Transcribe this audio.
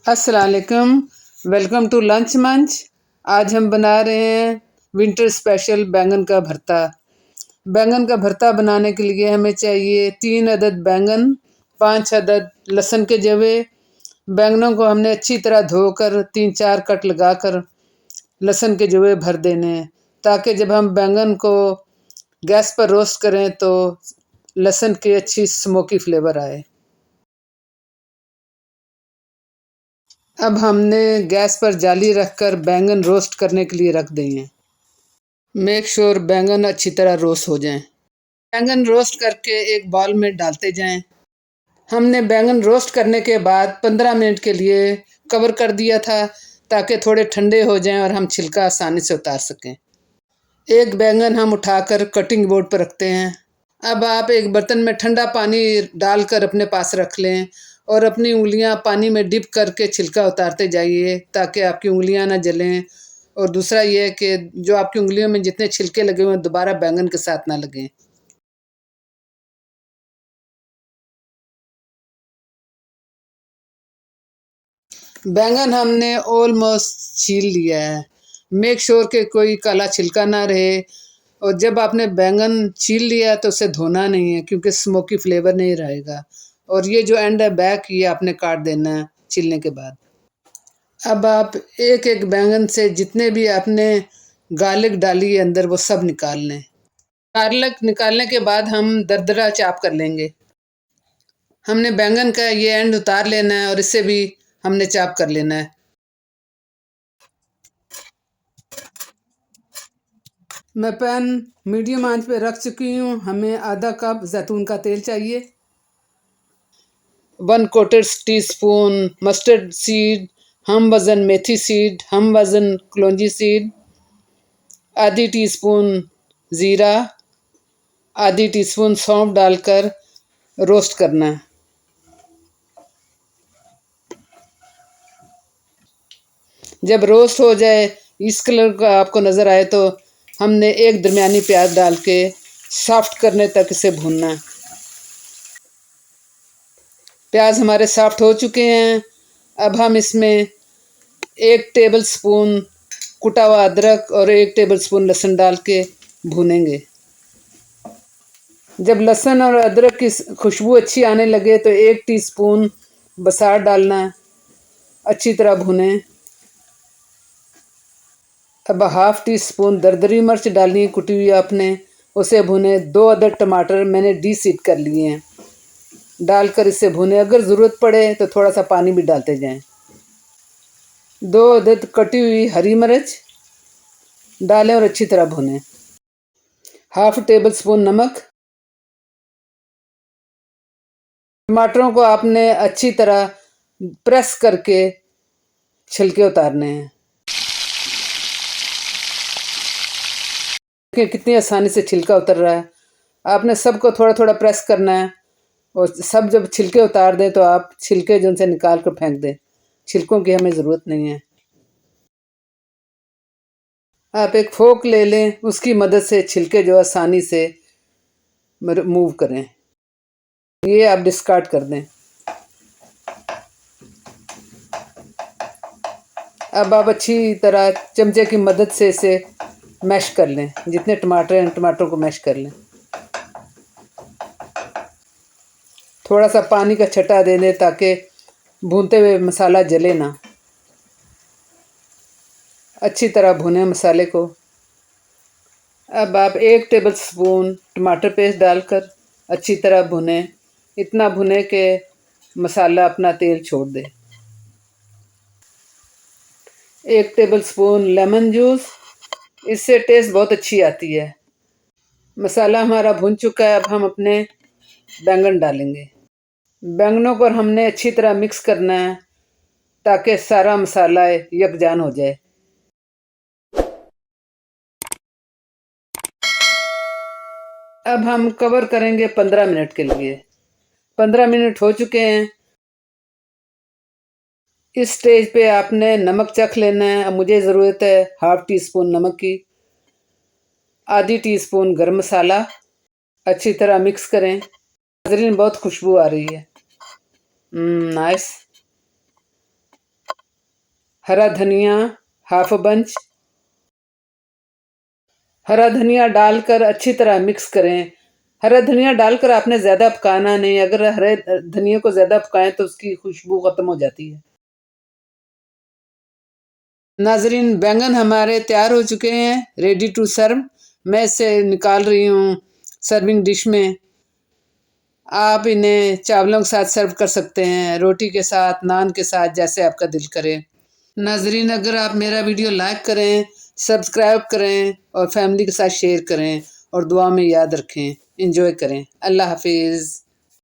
अस्सलाम वालेकुम। Welcome to lunch मंच। आज हम बना रहे हैं विंटर स्पेशल बैंगन का भरता। बैंगन का भरता बनाने के लिए हमें चाहिए 3 अदद बैंगन, 5 अदद लहसुन के जवे। बैंगनों को हमने अच्छी तरह धोकर 3-4 कट लगाकर लहसुन के जवे भर देने हैं, ताकि जब हम बैंगन को गैस पर रोस्ट करें तो लहसुन की अच्छी स्मोकी फ्लेवर आए। अब हमने गैस पर जाली रखकर बैंगन रोस्ट करने के लिए रख दिए। मेक श्योर बैंगन अच्छी तरह रोस्ट हो जाएं। बैंगन रोस्ट करके एक बाउल में डालते जाएं। हमने बैंगन रोस्ट करने के बाद 15 मिनट के लिए कवर कर दिया था, ताकि थोड़े ठंडे हो जाएं और हम छिलका आसानी से उतार सकें। एक बैंगन हम उठाकर कटिंग बोर्ड पर रखते हैं। अब आप एक बर्तन में ठंडा पानी डालकर अपने पास रख लें और अपनी उंगलियां पानी में डिप करके छिलका उतारते जाइए, ताकि आपकी उंगलियां ना जलें। और दूसरा ये है कि जो आपकी उंगलियों में जितने छिलके लगे हुए हैं दोबारा बैंगन के साथ ना लगें। बैंगन हमने ऑलमोस्ट छील लिया है। मेक श्योर कि कोई काला छिलका ना रहे। और जब आपने बैंगन छील लिया तो उसे धोना नहीं है, क्योंकि स्मोकी फ्लेवर नहीं रहेगा। और ये जो एंड है बैक, ये आपने काट देना है छीलने के बाद। अब आप एक एक बैंगन से जितने भी आपने गार्लिक डाली है अंदर, वो सब निकाल लें। गार्लिक निकालने के बाद हम दरदरा चाप कर लेंगे। हमने बैंगन का ये एंड उतार लेना है और इसे भी हमने चाप कर लेना है। मैं पैन मीडियम आंच पे रख चुकी हूँ। हमें आधा कप जैतून का तेल चाहिए, 1/4 टीस्पून मस्टर्ड सीड, हम वज़न मेथी सीड, हम वज़न कलौंजी सीड, आधी टीस्पून ज़ीरा, आधी टीस्पून सौंफ डालकर रोस्ट करना है। जब रोस्ट हो जाए, इस कलर का आपको नज़र आए, तो हमने एक दरमियानी प्याज डाल के सॉफ्ट करने तक इसे भूनना है। प्याज हमारे सॉफ्ट हो चुके हैं। अब हम इसमें 1 टेबल स्पून कुटा हुआ अदरक और 1 टेबल स्पून लहसुन डाल के भूनेंगे। जब लहसुन और अदरक की खुशबू अच्छी आने लगे तो 1 टीस्पून बसार डालना है। अच्छी तरह भुनें। अब हाफ टी स्पून दरदरी मिर्च डालनी है कुटी हुई आपने, उसे भुने। 2 अदद टमाटर मैंने डीसीड कर लिए हैं, डालकर इसे भुने। अगर ज़रूरत पड़े तो थोड़ा सा पानी भी डालते जाएं। 2 अदद कटी हुई हरी मिर्च डालें और अच्छी तरह भुनें। हाफ टेबल स्पून नमक। टमाटरों को आपने अच्छी तरह प्रेस करके छिलके उतारने हैं। देखिए कितनी आसानी से छिलका उतर रहा है। आपने सबको थोड़ा थोड़ा प्रेस करना है और सब जब छिलके उतार दें तो आप छिलके जो उनसे निकाल कर फेंक दें। छिलकों की हमें ज़रूरत नहीं है। आप एक फोक ले लें, उसकी मदद से छिलके जो आसानी से मूव करें। ये आप डिस्कार्ड कर दें। अब आप अच्छी तरह चमचे की मदद से इसे मैश कर लें। जितने टमाटर हैं टमाटरों को मैश कर लें। थोड़ा सा पानी का छटा दे दें ताकि भूनते हुए मसाला जले ना। अच्छी तरह भुने मसाले को। अब आप 1 टेबल स्पून टमाटर पेस्ट डालकर अच्छी तरह भुनें। इतना भुने कि मसाला अपना तेल छोड़ दे। 1 टेबल स्पून लेमन जूस, इससे टेस्ट बहुत अच्छी आती है। मसाला हमारा भुन चुका है। अब हम अपने बैंगन डालेंगे। बैंगनों को हमने अच्छी तरह मिक्स करना है ताकि सारा मसाला यकजान हो जाए। अब हम कवर करेंगे 15 मिनट के लिए। 15 मिनट हो चुके हैं। इस स्टेज पे आपने नमक चख लेना है। अब मुझे ज़रूरत है हाफ टी स्पून नमक की, आधी टीस्पून गरम मसाला। अच्छी तरह मिक्स करें। नाज़रीन बहुत खुशबू आ रही है। नाइस। हरा धनिया हाफ बंच। हरा धनिया डालकर अच्छी तरह मिक्स करें। हरा धनिया डालकर आपने ज़्यादा पकाना नहीं, अगर हरे धनिया को ज़्यादा पकाएं तो उसकी खुशबू ख़त्म हो जाती है। नाज़रीन, बैंगन हमारे तैयार हो चुके हैं, रेडी टू सर्व। मैं इसे निकाल रही हूँ सर्विंग डिश में। आप इन्हें चावलों के साथ सर्व कर सकते हैं, रोटी के साथ, नान के साथ, जैसे आपका दिल करे। नाज़रीन, अगर आप मेरा वीडियो लाइक करें, सब्सक्राइब करें और फैमिली के साथ शेयर करें और दुआ में याद रखें। एंजॉय करें। अल्लाह हाफिज़।